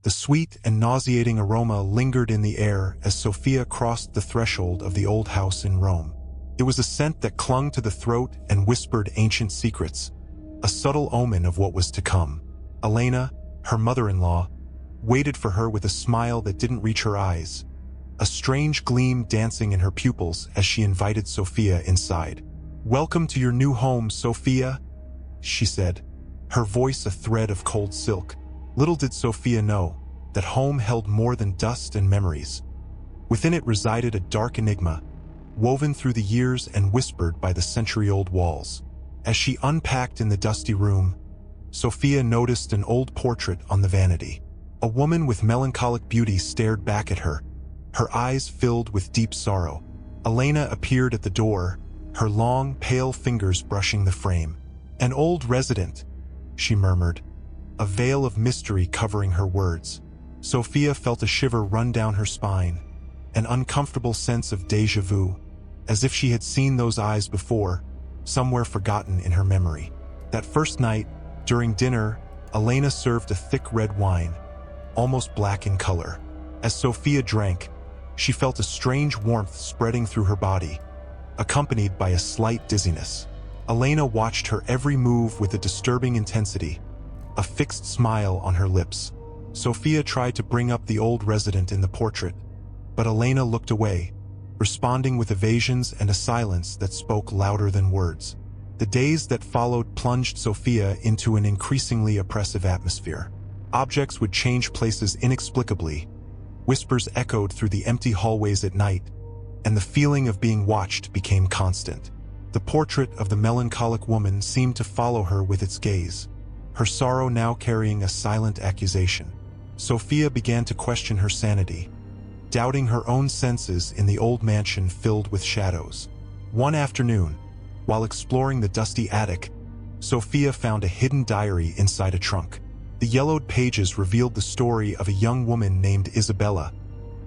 The sweet and nauseating aroma lingered in the air as Sophia crossed the threshold of the old house in Rome. It was a scent that clung to the throat and whispered ancient secrets, a subtle omen of what was to come. Elena, her mother-in-law, waited for her with a smile that didn't reach her eyes, a strange gleam dancing in her pupils as she invited Sophia inside. "Welcome to your new home, Sophia," she said, her voice a thread of cold silk. Little did Sophia know that home held more than dust and memories. Within it resided a dark enigma, woven through the years and whispered by the century-old walls. As she unpacked in the dusty room, Sophia noticed an old portrait on the vanity. A woman with melancholic beauty stared back at her, her eyes filled with deep sorrow. Elena appeared at the door, her long, pale fingers brushing the frame. "An old resident," she murmured, a veil of mystery covering her words. Sophia felt a shiver run down her spine, an uncomfortable sense of déjà vu, as if she had seen those eyes before, somewhere forgotten in her memory. That first night, during dinner, Elena served a thick red wine, almost black in color. As Sophia drank, she felt a strange warmth spreading through her body, accompanied by a slight dizziness. Elena watched her every move with a disturbing intensity, a fixed smile on her lips. Sophia tried to bring up the old resident in the portrait, but Elena looked away, responding with evasions and a silence that spoke louder than words. The days that followed plunged Sophia into an increasingly oppressive atmosphere. Objects would change places inexplicably, whispers echoed through the empty hallways at night, and the feeling of being watched became constant. The portrait of the melancholic woman seemed to follow her with its gaze, her sorrow now carrying a silent accusation. Sophia began to question her sanity, doubting her own senses in the old mansion filled with shadows. One afternoon, while exploring the dusty attic, Sophia found a hidden diary inside a trunk. The yellowed pages revealed the story of a young woman named Isabella,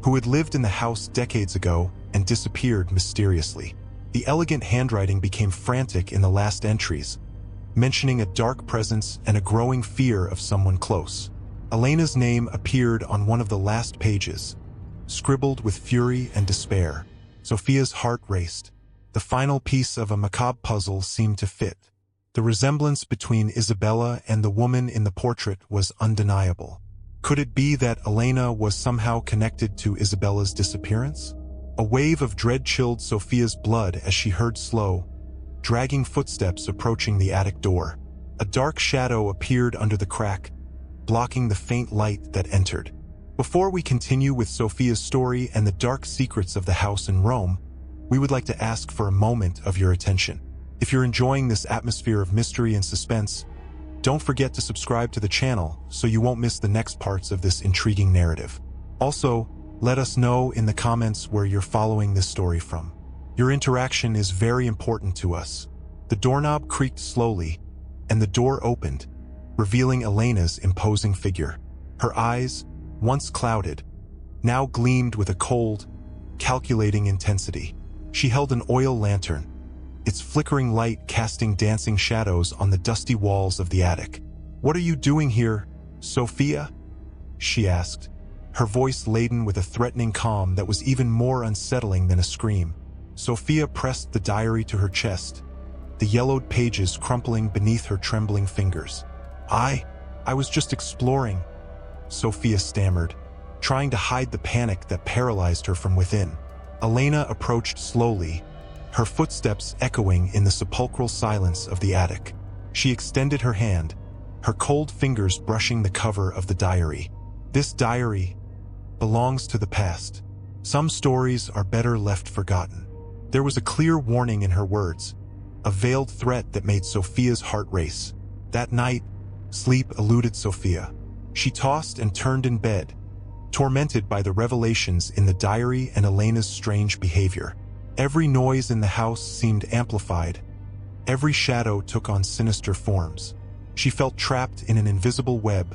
who had lived in the house decades ago and disappeared mysteriously. The elegant handwriting became frantic in the last entries, mentioning a dark presence and a growing fear of someone close. Elena's name appeared on one of the last pages, scribbled with fury and despair. Sophia's heart raced. The final piece of a macabre puzzle seemed to fit. The resemblance between Isabella and the woman in the portrait was undeniable. Could it be that Elena was somehow connected to Isabella's disappearance? A wave of dread chilled Sophia's blood as she heard slow, dragging footsteps approaching the attic door. A dark shadow appeared under the crack, blocking the faint light that entered. Before we continue with Sophia's story and the dark secrets of the house in Rome, we would like to ask for a moment of your attention. If you're enjoying this atmosphere of mystery and suspense, don't forget to subscribe to the channel so you won't miss the next parts of this intriguing narrative. Also, let us know in the comments where you're following this story from. Your interaction is very important to us. The doorknob creaked slowly, and the door opened, revealing Elena's imposing figure. Her eyes, once clouded, now gleamed with a cold, calculating intensity. She held an oil lantern, its flickering light casting dancing shadows on the dusty walls of the attic. "What are you doing here, Sophia?" she asked, her voice laden with a threatening calm that was even more unsettling than a scream. Sophia pressed the diary to her chest, the yellowed pages crumpling beneath her trembling fingers. I was just exploring," Sophia stammered, trying to hide the panic that paralyzed her from within. Elena approached slowly, her footsteps echoing in the sepulchral silence of the attic. She extended her hand, her cold fingers brushing the cover of the diary. "This diary belongs to the past. Some stories are better left forgotten." There was a clear warning in her words, a veiled threat that made Sophia's heart race. That night, sleep eluded Sophia. She tossed and turned in bed, tormented by the revelations in the diary and Elena's strange behavior. Every noise in the house seemed amplified. Every shadow took on sinister forms. She felt trapped in an invisible web,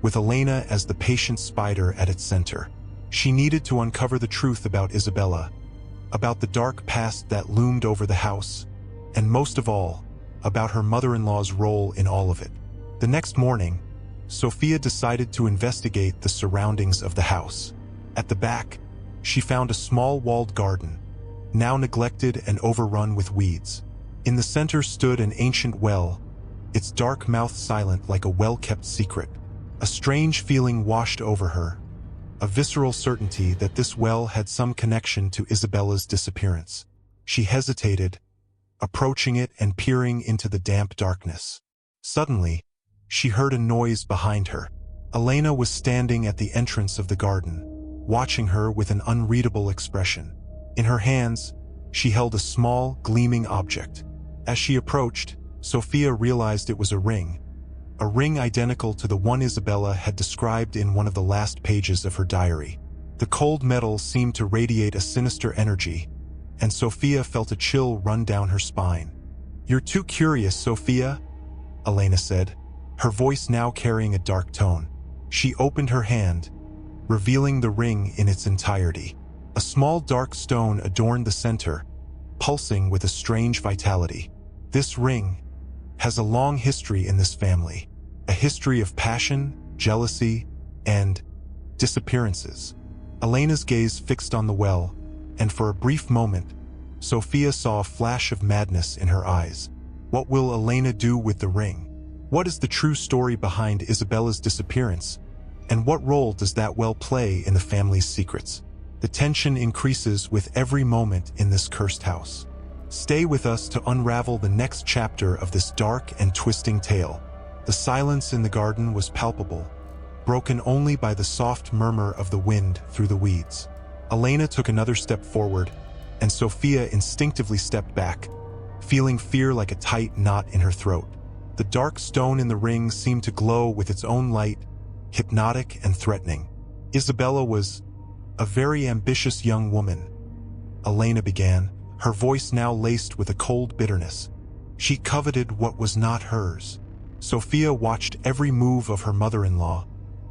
with Elena as the patient spider at its center. She needed to uncover the truth about Isabella, about the dark past that loomed over the house, and most of all, about her mother-in-law's role in all of it. The next morning, Sophia decided to investigate the surroundings of the house. At the back, she found a small walled garden, now neglected and overrun with weeds. In the center stood an ancient well, its dark mouth silent like a well-kept secret. A strange feeling washed over her, a visceral certainty that this well had some connection to Isabella's disappearance. She hesitated, approaching it and peering into the damp darkness. Suddenly, she heard a noise behind her. Elena was standing at the entrance of the garden, watching her with an unreadable expression. In her hands, she held a small, gleaming object. As she approached, Sophia realized it was a ring identical to the one Isabella had described in one of the last pages of her diary. The cold metal seemed to radiate a sinister energy, and Sophia felt a chill run down her spine. "You're too curious, Sophia," Elena said, her voice now carrying a dark tone. She opened her hand, revealing the ring in its entirety. A small dark stone adorned the center, pulsing with a strange vitality. "This ring has a long history in this family, a history of passion, jealousy, and disappearances." Elena's gaze fixed on the well, and for a brief moment, Sophia saw a flash of madness in her eyes. What will Elena do with the ring? What is the true story behind Isabella's disappearance? And what role does that well play in the family's secrets? The tension increases with every moment in this cursed house. Stay with us to unravel the next chapter of this dark and twisting tale. The silence in the garden was palpable, broken only by the soft murmur of the wind through the weeds. Elena took another step forward, and Sophia instinctively stepped back, feeling fear like a tight knot in her throat. The dark stone in the ring seemed to glow with its own light, hypnotic and threatening. Isabella was a very ambitious young woman, Elena began, her voice now laced with a cold bitterness. She coveted what was not hers. Sophia watched every move of her mother-in-law,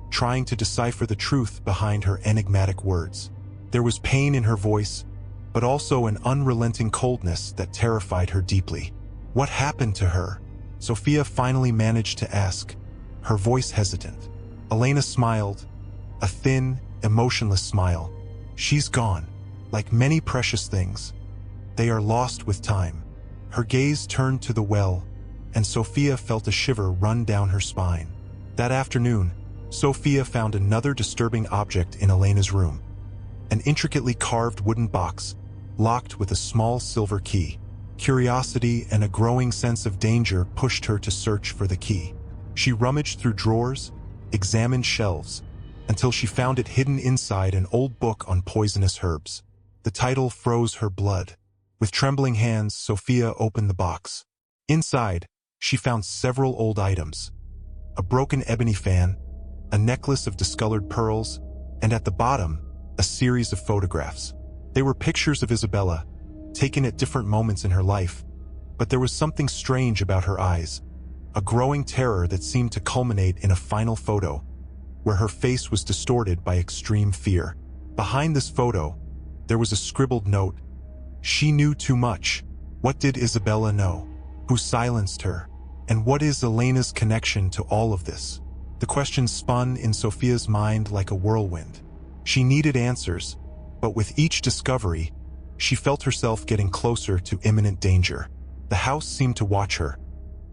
trying to decipher the truth behind her enigmatic words. There was pain in her voice, but also an unrelenting coldness that terrified her deeply. "What happened to her?" Sophia finally managed to ask, her voice hesitant. Elena smiled, a thin, emotionless smile. "She's gone. Like many precious things, they are lost with time." Her gaze turned to the well, and Sophia felt a shiver run down her spine. That afternoon, Sophia found another disturbing object in Elena's room. An intricately carved wooden box, locked with a small silver key. Curiosity and a growing sense of danger pushed her to search for the key. She rummaged through drawers, examined shelves, until she found it hidden inside an old book on poisonous herbs. The title froze her blood. With trembling hands, Sophia opened the box. Inside, she found several old items. A broken ebony fan, a necklace of discolored pearls, and at the bottom, a series of photographs. They were pictures of Isabella, taken at different moments in her life, but there was something strange about her eyes, a growing terror that seemed to culminate in a final photo, where her face was distorted by extreme fear. Behind this photo, there was a scribbled note. She knew too much. What did Isabella know? Who silenced her? And what is Elena's connection to all of this? The questions spun in Sophia's mind like a whirlwind. She needed answers, but with each discovery, she felt herself getting closer to imminent danger. The house seemed to watch her,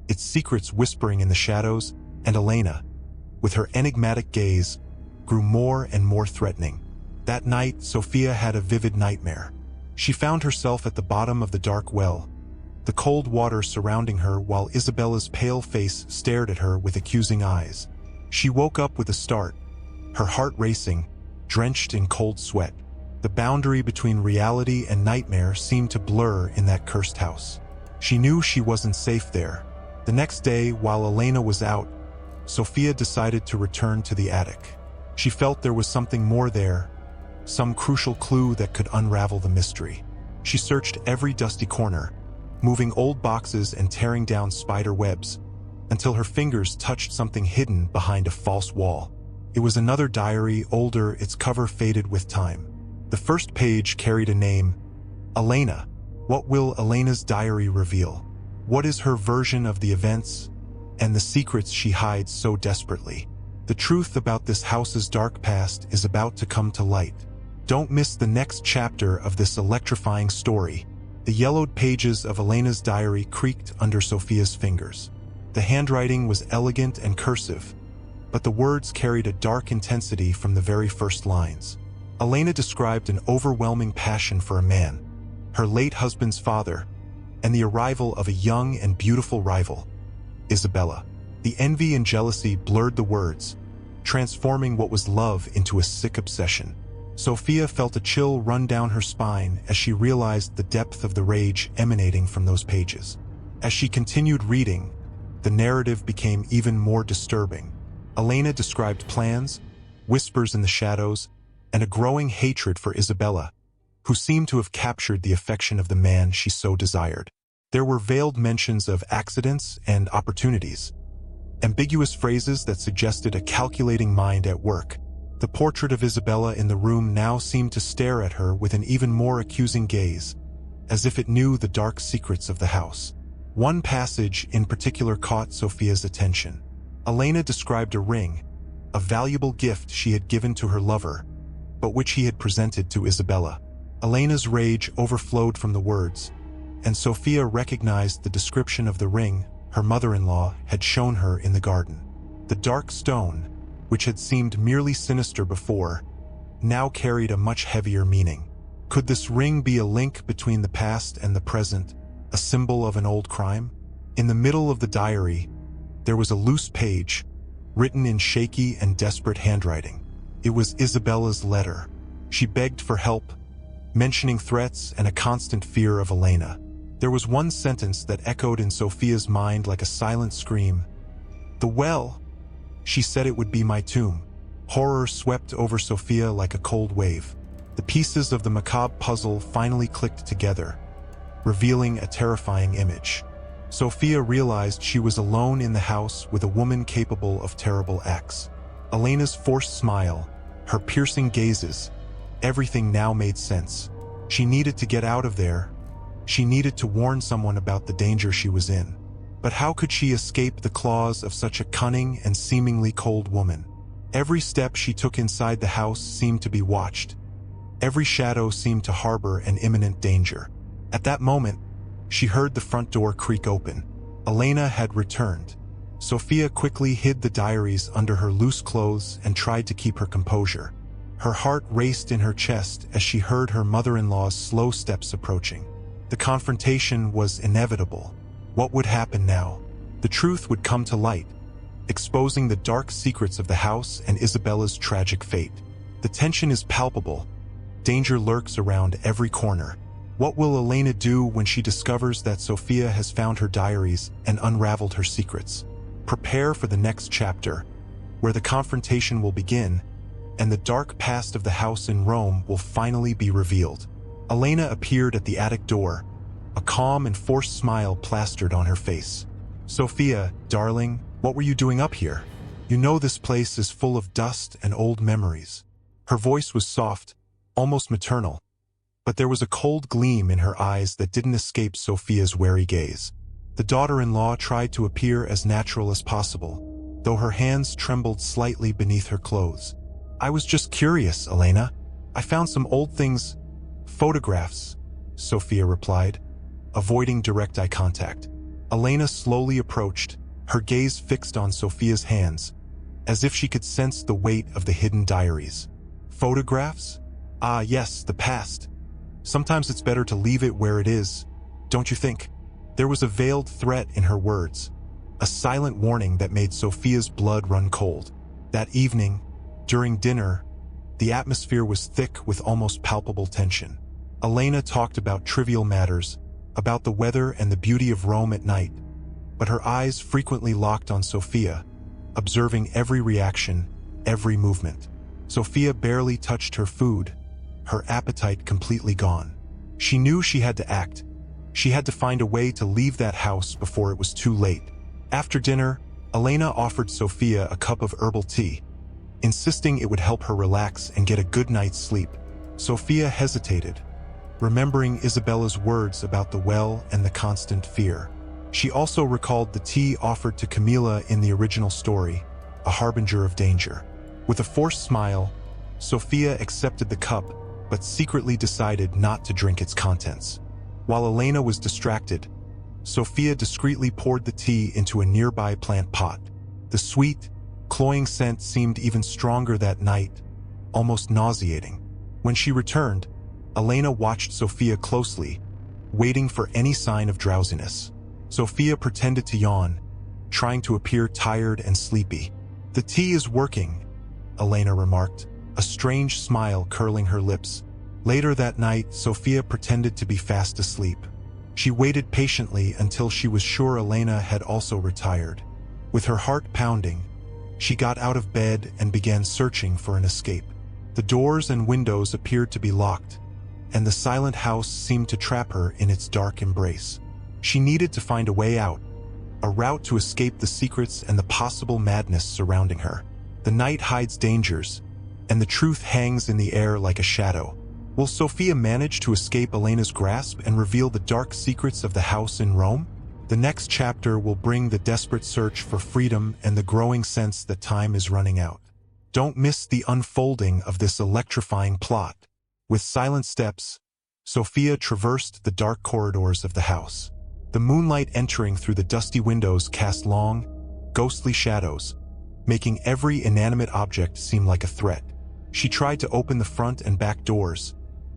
its secrets whispering in the shadows, and Elena, with her enigmatic gaze, grew more and more threatening. That night, Sophia had a vivid nightmare. She found herself at the bottom of the dark well, the cold water surrounding her while Isabella's pale face stared at her with accusing eyes. She woke up with a start, her heart racing, drenched in cold sweat. The boundary between reality and nightmare seemed to blur in that cursed house. She knew she wasn't safe there. The next day, while Elena was out, Sophia decided to return to the attic. She felt there was something more there, some crucial clue that could unravel the mystery. She searched every dusty corner, moving old boxes and tearing down spider webs, until her fingers touched something hidden behind a false wall. It was another diary, older, its cover faded with time. The first page carried a name, Elena. What will Elena's diary reveal? What is her version of the events and the secrets she hides so desperately? The truth about this house's dark past is about to come to light. Don't miss the next chapter of this electrifying story. The yellowed pages of Elena's diary creaked under Sophia's fingers. The handwriting was elegant and cursive, but the words carried a dark intensity from the very first lines. Elena described an overwhelming passion for a man, her late husband's father, and the arrival of a young and beautiful rival, Isabella. The envy and jealousy blurred the words, transforming what was love into a sick obsession. Sophia felt a chill run down her spine as she realized the depth of the rage emanating from those pages. As she continued reading, the narrative became even more disturbing. Elena described plans, whispers in the shadows, and a growing hatred for Isabella, who seemed to have captured the affection of the man she so desired. There were veiled mentions of accidents and opportunities, ambiguous phrases that suggested a calculating mind at work. The portrait of Isabella in the room now seemed to stare at her with an even more accusing gaze, as if it knew the dark secrets of the house. One passage in particular caught Sophia's attention. Elena described a ring, a valuable gift she had given to her lover, but which he had presented to Isabella. Elena's rage overflowed from the words, and Sophia recognized the description of the ring her mother-in-law had shown her in the garden. The dark stone, which had seemed merely sinister before, now carried a much heavier meaning. Could this ring be a link between the past and the present, a symbol of an old crime? In the middle of the diary, there was a loose page, written in shaky and desperate handwriting. It was Isabella's letter. She begged for help, mentioning threats and a constant fear of Elena. There was one sentence that echoed in Sophia's mind like a silent scream. "The well," she said, "it would be my tomb." Horror swept over Sophia like a cold wave. The pieces of the macabre puzzle finally clicked together, revealing a terrifying image. Sophia realized she was alone in the house with a woman capable of terrible acts. Elena's forced smile, her piercing gazes, everything now made sense. She needed to get out of there. She needed to warn someone about the danger she was in. But how could she escape the claws of such a cunning and seemingly cold woman? Every step she took inside the house seemed to be watched. Every shadow seemed to harbor an imminent danger. At that moment, she heard the front door creak open. Elena had returned. Sophia quickly hid the diaries under her loose clothes and tried to keep her composure. Her heart raced in her chest as she heard her mother-in-law's slow steps approaching. The confrontation was inevitable. What would happen now? The truth would come to light, exposing the dark secrets of the house and Isabella's tragic fate. The tension is palpable. Danger lurks around every corner. What will Elena do when she discovers that Sophia has found her diaries and unraveled her secrets? Prepare for the next chapter, where the confrontation will begin and the dark past of the house in Rome will finally be revealed. Elena appeared at the attic door, a calm and forced smile plastered on her face. "Sophia, darling, what were you doing up here? You know this place is full of dust and old memories." Her voice was soft, almost maternal, but there was a cold gleam in her eyes that didn't escape Sophia's wary gaze. The daughter-in-law tried to appear as natural as possible, though her hands trembled slightly beneath her clothes. "I was just curious, Elena. I found some old things, photographs," Sophia replied, avoiding direct eye contact. Elena slowly approached, her gaze fixed on Sophia's hands, as if she could sense the weight of the hidden diaries. "Photographs? Ah, yes, the past. Sometimes it's better to leave it where it is, don't you think?" There was a veiled threat in her words, a silent warning that made Sophia's blood run cold. That evening, during dinner, the atmosphere was thick with almost palpable tension. Elena talked about trivial matters, about the weather and the beauty of Rome at night, but her eyes frequently locked on Sophia, observing every reaction, every movement. Sophia barely touched her food, her appetite completely gone. She knew she had to act. She had to find a way to leave that house before it was too late. After dinner, Elena offered Sophia a cup of herbal tea, insisting it would help her relax and get a good night's sleep. Sophia hesitated, remembering Isabella's words about the well and the constant fear. She also recalled the tea offered to Camilla in the original story, a harbinger of danger. With a forced smile, Sophia accepted the cup, but secretly decided not to drink its contents. While Elena was distracted, Sophia discreetly poured the tea into a nearby plant pot. The sweet, cloying scent seemed even stronger that night, almost nauseating. When she returned, Elena watched Sophia closely, waiting for any sign of drowsiness. Sophia pretended to yawn, trying to appear tired and sleepy. "The tea is working," Elena remarked, a strange smile curling her lips. Later that night, Sophia pretended to be fast asleep. She waited patiently until she was sure Elena had also retired. With her heart pounding, she got out of bed and began searching for an escape. The doors and windows appeared to be locked, and the silent house seemed to trap her in its dark embrace. She needed to find a way out, a route to escape the secrets and the possible madness surrounding her. The night hides dangers, and the truth hangs in the air like a shadow. Will Sophia manage to escape Elena's grasp and reveal the dark secrets of the house in Rome? The next chapter will bring the desperate search for freedom and the growing sense that time is running out. Don't miss the unfolding of this electrifying plot. With silent steps, Sophia traversed the dark corridors of the house. The moonlight entering through the dusty windows cast long, ghostly shadows, making every inanimate object seem like a threat. She tried to open the front and back doors,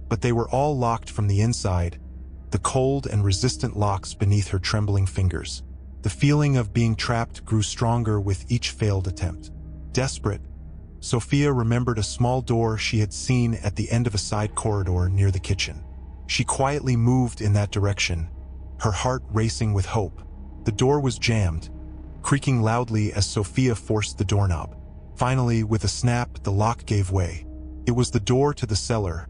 but they were all locked from the inside, the cold and resistant locks beneath her trembling fingers. The feeling of being trapped grew stronger with each failed attempt. Desperate, Sophia remembered a small door she had seen at the end of a side corridor near the kitchen. She quietly moved in that direction, her heart racing with hope. The door was jammed, creaking loudly as Sophia forced the doorknob. Finally, with a snap, the lock gave way. It was the door to the cellar,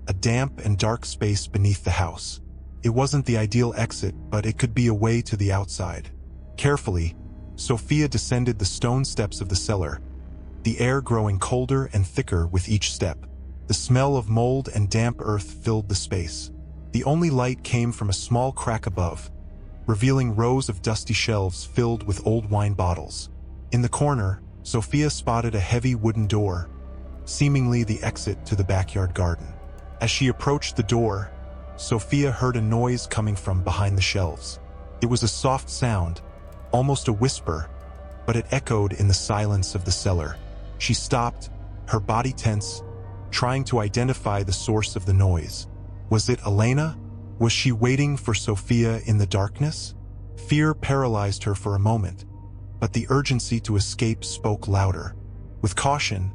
a damp and dark space beneath the house. It wasn't the ideal exit, but it could be a way to the outside. Carefully, Sophia descended the stone steps of the cellar, the air growing colder and thicker with each step. The smell of mold and damp earth filled the space. The only light came from a small crack above, revealing rows of dusty shelves filled with old wine bottles. In the corner, Sophia spotted a heavy wooden door, seemingly the exit to the backyard garden. As she approached the door, Sophia heard a noise coming from behind the shelves. It was a soft sound, almost a whisper, but it echoed in the silence of the cellar. She stopped, her body tense, trying to identify the source of the noise. Was it Elena? Was she waiting for Sophia in the darkness? Fear paralyzed her for a moment, but the urgency to escape spoke louder. With caution,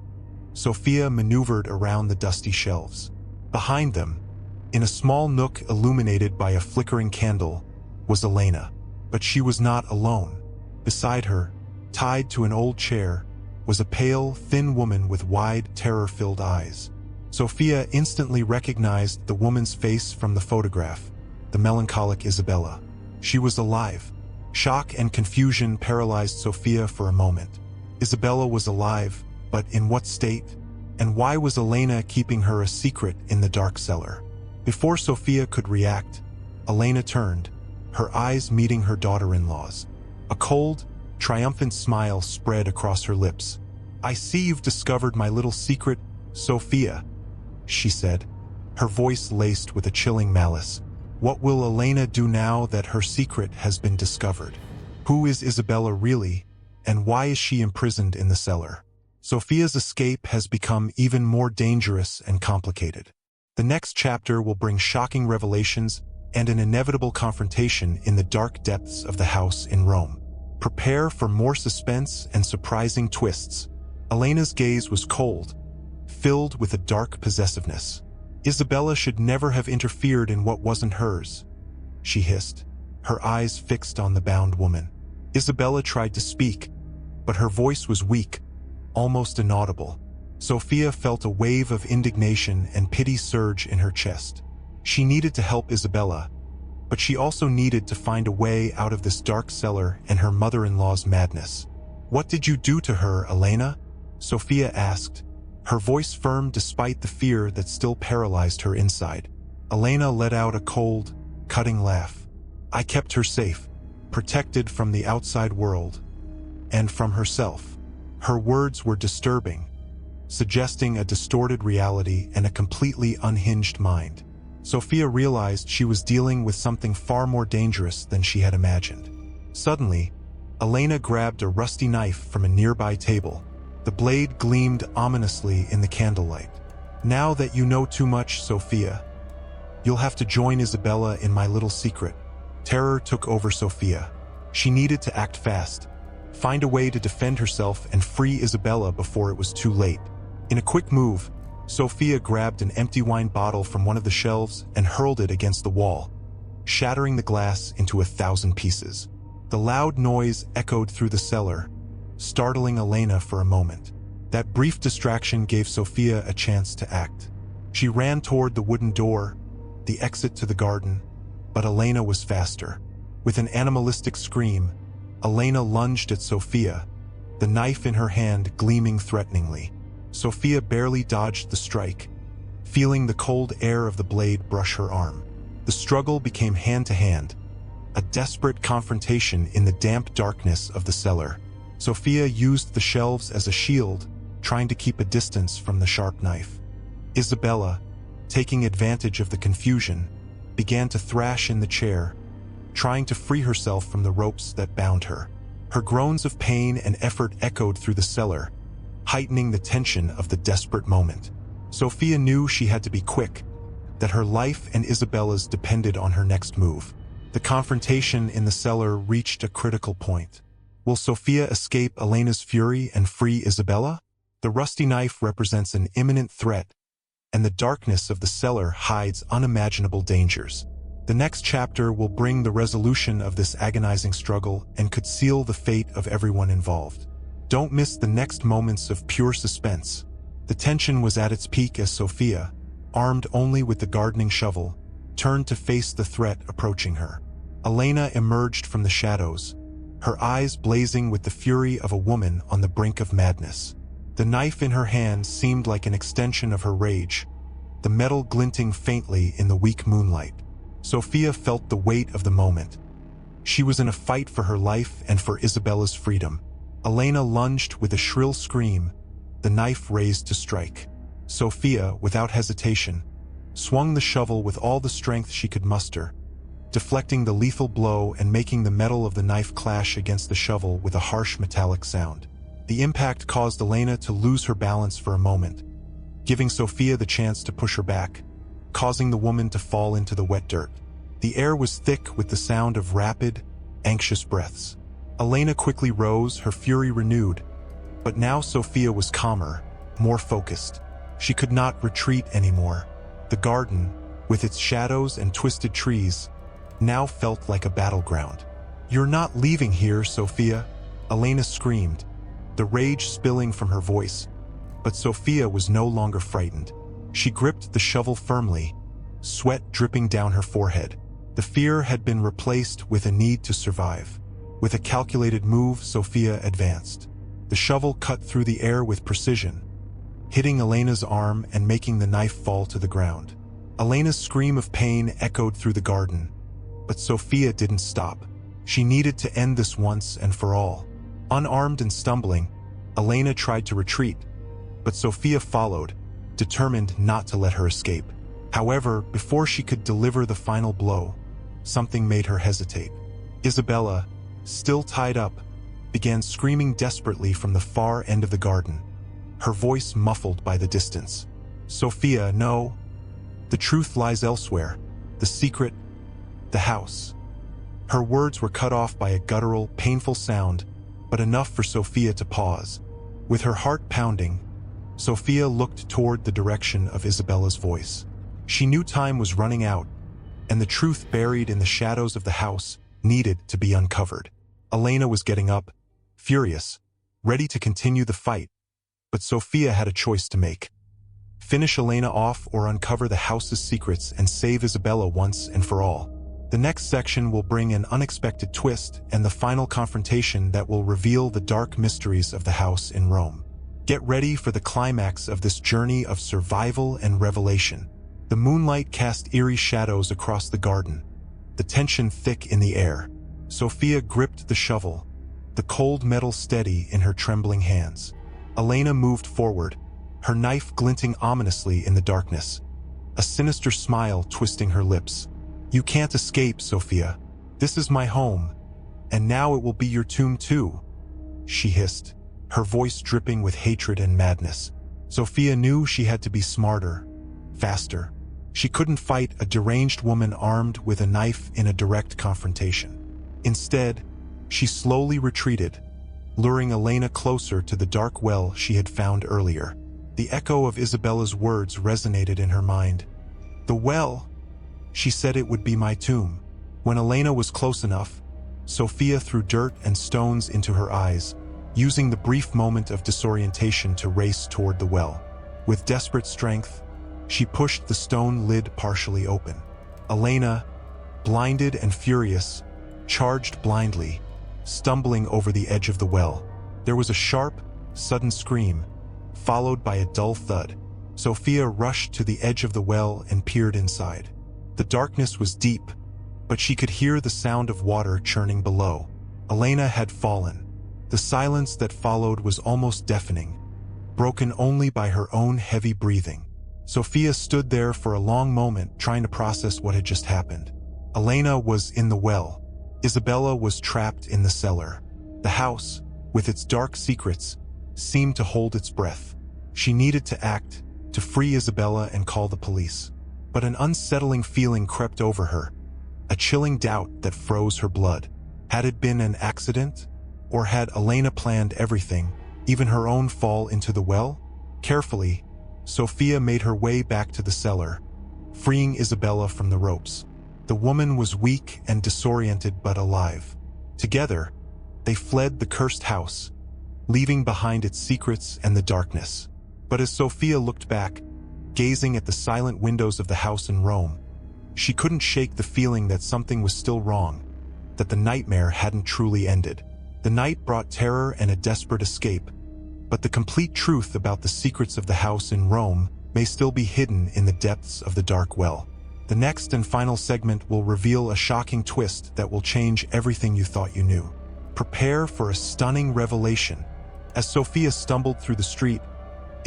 Sophia maneuvered around the dusty shelves. Behind them, in a small nook illuminated by a flickering candle, was Elena. But she was not alone. Beside her, tied to an old chair, was a pale, thin woman with wide, terror-filled eyes. Sophia instantly recognized the woman's face from the photograph, the melancholic Isabella. She was alive. Shock and confusion paralyzed Sophia for a moment. Isabella was alive, but in what state? And why was Elena keeping her a secret in the dark cellar? Before Sophia could react, Elena turned, her eyes meeting her daughter-in-law's. A cold, triumphant smile spread across her lips. "I see you've discovered my little secret, Sophia," she said, her voice laced with a chilling malice. "What will Elena do now that her secret has been discovered? Who is Isabella really, and why is she imprisoned in the cellar?" Sophia's escape has become even more dangerous and complicated. The next chapter will bring shocking revelations and an inevitable confrontation in the dark depths of the house in Rome. Prepare for more suspense and surprising twists. Elena's gaze was cold, filled with a dark possessiveness. Isabella should never have interfered in what wasn't hers, she hissed, her eyes fixed on the bound woman. Isabella tried to speak, but her voice was weak, almost inaudible. Sophia felt a wave of indignation and pity surge in her chest. She needed to help Isabella, but she also needed to find a way out of this dark cellar and her mother-in-law's madness. "What did you do to her, Elena?" Sophia asked, her voice firm despite the fear that still paralyzed her inside. Elena let out a cold, cutting laugh. "I kept her safe, protected from the outside world, and from herself." Her words were disturbing, suggesting a distorted reality and a completely unhinged mind. Sophia realized she was dealing with something far more dangerous than she had imagined. Suddenly, Elena grabbed a rusty knife from a nearby table. The blade gleamed ominously in the candlelight. "Now that you know too much, Sophia, you'll have to join Isabella in my little secret." Terror took over Sophia. She needed to act fast, find a way to defend herself and free Isabella before it was too late. In a quick move, Sophia grabbed an empty wine bottle from one of the shelves and hurled it against the wall, shattering the glass into 1,000 pieces. The loud noise echoed through the cellar, startling Elena for a moment. That brief distraction gave Sophia a chance to act. She ran toward the wooden door, the exit to the garden, but Elena was faster. With an animalistic scream, Elena lunged at Sophia, the knife in her hand gleaming threateningly. Sophia barely dodged the strike, feeling the cold air of the blade brush her arm. The struggle became hand-to-hand, a desperate confrontation in the damp darkness of the cellar. Sophia used the shelves as a shield, trying to keep a distance from the sharp knife. Isabella, taking advantage of the confusion, began to thrash in the chair, trying to free herself from the ropes that bound her. Her groans of pain and effort echoed through the cellar, heightening the tension of the desperate moment. Sophia knew she had to be quick, that her life and Isabella's depended on her next move. The confrontation in the cellar reached a critical point. Will Sophia escape Elena's fury and free Isabella? The rusty knife represents an imminent threat, and the darkness of the cellar hides unimaginable dangers. The next chapter will bring the resolution of this agonizing struggle and could seal the fate of everyone involved. Don't miss the next moments of pure suspense. The tension was at its peak as Sophia, armed only with the gardening shovel, turned to face the threat approaching her. Elena emerged from the shadows, her eyes blazing with the fury of a woman on the brink of madness. The knife in her hand seemed like an extension of her rage, the metal glinting faintly in the weak moonlight. Sophia felt the weight of the moment. She was in a fight for her life and for Isabella's freedom. Elena lunged with a shrill scream, the knife raised to strike. Sophia, without hesitation, swung the shovel with all the strength she could muster, deflecting the lethal blow and making the metal of the knife clash against the shovel with a harsh metallic sound. The impact caused Elena to lose her balance for a moment, giving Sophia the chance to push her back, causing the woman to fall into the wet dirt. The air was thick with the sound of rapid, anxious breaths. Elena quickly rose, her fury renewed, but now Sophia was calmer, more focused. She could not retreat anymore. The garden, with its shadows and twisted trees, now felt like a battleground. "You're not leaving here, Sophia," Elena screamed, the rage spilling from her voice. But Sophia was no longer frightened. She gripped the shovel firmly, sweat dripping down her forehead. The fear had been replaced with a need to survive. With a calculated move, Sophia advanced. The shovel cut through the air with precision, hitting Elena's arm and making the knife fall to the ground. Elena's scream of pain echoed through the garden, but Sophia didn't stop. She needed to end this once and for all. Unarmed and stumbling, Elena tried to retreat, but Sophia followed, determined not to let her escape. However, before she could deliver the final blow, something made her hesitate. Isabella, still tied up, began screaming desperately from the far end of the garden, her voice muffled by the distance. "Sophia, no. The truth lies elsewhere. The secret, the house." Her words were cut off by a guttural, painful sound, but enough for Sophia to pause. With her heart pounding, Sophia looked toward the direction of Isabella's voice. She knew time was running out, and the truth buried in the shadows of the house needed to be uncovered. Elena was getting up, furious, ready to continue the fight, but Sophia had a choice to make. Finish Elena off or uncover the house's secrets and save Isabella once and for all. The next section will bring an unexpected twist and the final confrontation that will reveal the dark mysteries of the house in Rome. Get ready for the climax of this journey of survival and revelation. The moonlight cast eerie shadows across the garden, the tension thick in the air. Sophia gripped the shovel, the cold metal steady in her trembling hands. Elena moved forward, her knife glinting ominously in the darkness, a sinister smile twisting her lips. "You can't escape, Sophia. This is my home, and now it will be your tomb too," she hissed, her voice dripping with hatred and madness. Sophia knew she had to be smarter, faster. She couldn't fight a deranged woman armed with a knife in a direct confrontation. Instead, she slowly retreated, luring Elena closer to the dark well she had found earlier. The echo of Isabella's words resonated in her mind. "The well," she said, "it would be my tomb." When Elena was close enough, Sophia threw dirt and stones into her eyes, using the brief moment of disorientation to race toward the well. With desperate strength, she pushed the stone lid partially open. Elena, blinded and furious, charged blindly, stumbling over the edge of the well. There was a sharp, sudden scream, followed by a dull thud. Sophia rushed to the edge of the well and peered inside. The darkness was deep, but she could hear the sound of water churning below. Elena had fallen. The silence that followed was almost deafening, broken only by her own heavy breathing. Sophia stood there for a long moment trying to process what had just happened. Elena was in the well. Isabella was trapped in the cellar. The house, with its dark secrets, seemed to hold its breath. She needed to act, to free Isabella and call the police. But an unsettling feeling crept over her, a chilling doubt that froze her blood. Had it been an accident? Or had Elena planned everything, even her own fall into the well? Carefully, Sophia made her way back to the cellar, freeing Isabella from the ropes. The woman was weak and disoriented but alive. Together, they fled the cursed house, leaving behind its secrets and the darkness. But as Sophia looked back, gazing at the silent windows of the house in Rome, she couldn't shake the feeling that something was still wrong, that the nightmare hadn't truly ended. The night brought terror and a desperate escape, but the complete truth about the secrets of the house in Rome may still be hidden in the depths of the dark well. The next and final segment will reveal a shocking twist that will change everything you thought you knew. Prepare for a stunning revelation. As Sophia stumbled through the street,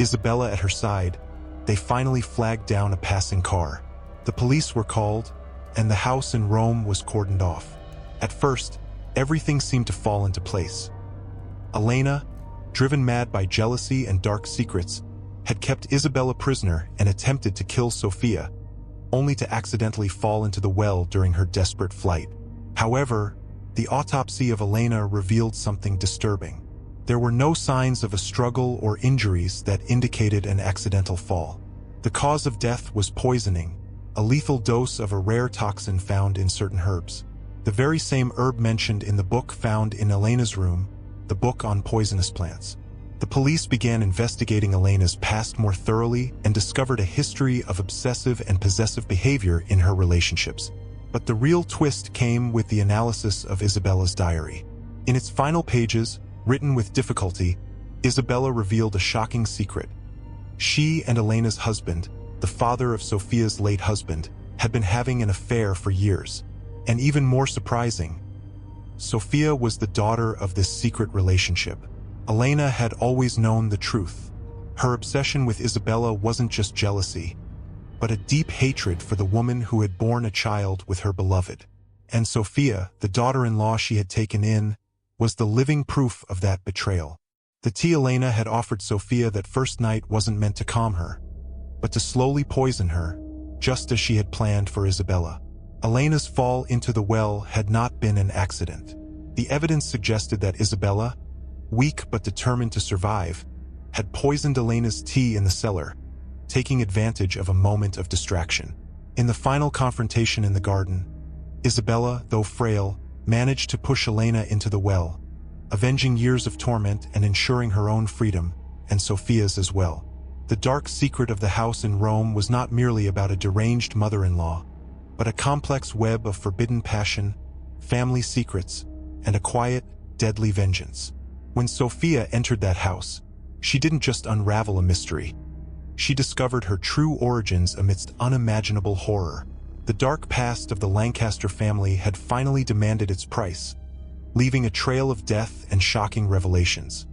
Isabella at her side, they finally flagged down a passing car. The police were called, and the house in Rome was cordoned off. At first, everything seemed to fall into place. Elena, driven mad by jealousy and dark secrets, had kept Isabella prisoner and attempted to kill Sophia, only to accidentally fall into the well during her desperate flight. However, the autopsy of Elena revealed something disturbing. There were no signs of a struggle or injuries that indicated an accidental fall. The cause of death was poisoning, a lethal dose of a rare toxin found in certain herbs. The very same herb mentioned in the book found in Elena's room, the book on poisonous plants. The police began investigating Elena's past more thoroughly and discovered a history of obsessive and possessive behavior in her relationships. But the real twist came with the analysis of Isabella's diary. In its final pages, written with difficulty, Isabella revealed a shocking secret. She and Elena's husband, the father of Sophia's late husband, had been having an affair for years. And even more surprising, Sophia was the daughter of this secret relationship. Elena had always known the truth. Her obsession with Isabella wasn't just jealousy, but a deep hatred for the woman who had borne a child with her beloved. And Sophia, the daughter-in-law she had taken in, was the living proof of that betrayal. The tea Elena had offered Sophia that first night wasn't meant to calm her, but to slowly poison her, just as she had planned for Isabella. Elena's fall into the well had not been an accident. The evidence suggested that Isabella, weak but determined to survive, had poisoned Elena's tea in the cellar, taking advantage of a moment of distraction. In the final confrontation in the garden, Isabella, though frail, managed to push Elena into the well, avenging years of torment and ensuring her own freedom, and Sophia's as well. The dark secret of the house in Rome was not merely about a deranged mother-in-law, but a complex web of forbidden passion, family secrets, and a quiet, deadly vengeance. When Sophia entered that house, she didn't just unravel a mystery. She discovered her true origins amidst unimaginable horror. The dark past of the Lancaster family had finally demanded its price. leaving a trail of death and shocking revelations.